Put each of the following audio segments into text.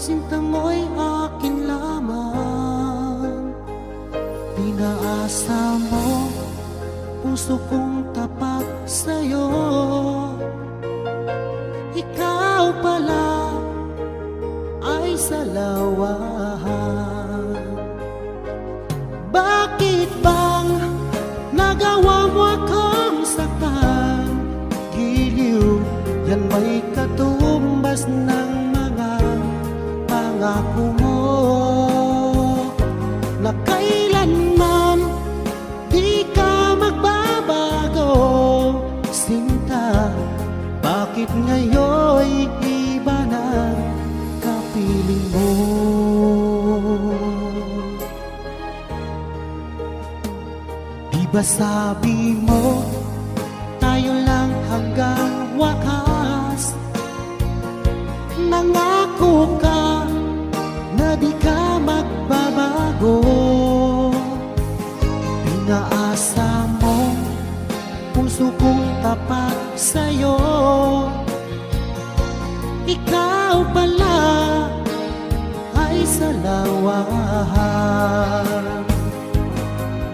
sinta mo'y akin lamang. Pinaasa mo, puso kong tapat sa'yo. Ikaw pala ay salawahan. Bakit bang nagawa mo akong saktan? Giliw, yan ba'y katumbas ng mga pangako mo? Na kailanman di ka magbabago, sinta. Bakit ngayon'y iba na kapiling mo? Di ba sabi mo, tayo lang hanggang wakas? Nangako ka na di ka magbabago. Pinaasa mo, puso kong tapat sa'yo. Ikaw pala ay salawahan.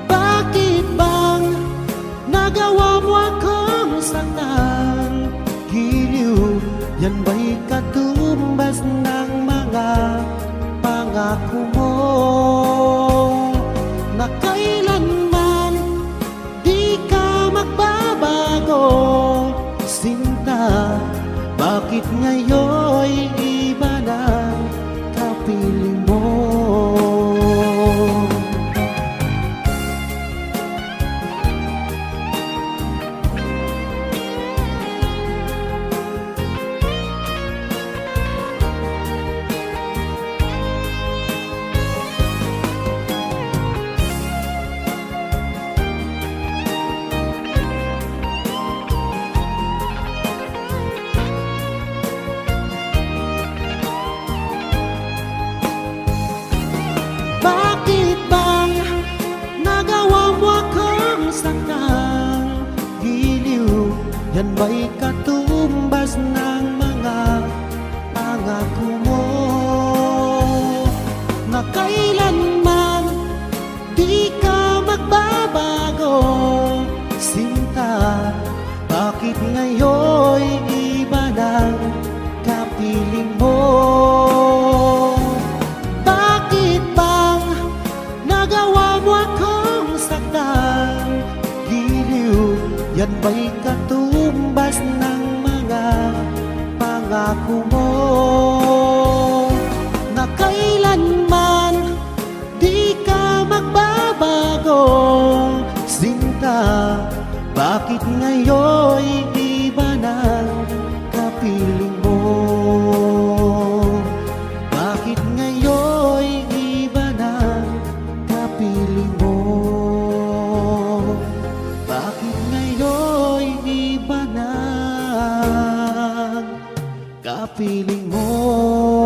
Bakit bang nagawa mo akong saktan? Giliw, yan ba'y katumbas ng mga pangako mo? Na kailanman di ka magbabago, sinta. Bakit ngayon'y iba na kapiling mo? Bakit bang nagawa mo akong saktan? Giliw, yan ba'y katumbas ng mga pangako mo? Na kailanman di ka magbabago, sinta. Bakit ngayon'y iba ng kapiling mo? Yan ba'y katumbas ng mga pangako mo? Na kailanman di ka magbabago, sinta. Bakit ngayon'y iba ng kapiling mo? Bakit ngayon'y iba ng kapiling mo? Bakit ngayon'y iba na kapiling mo?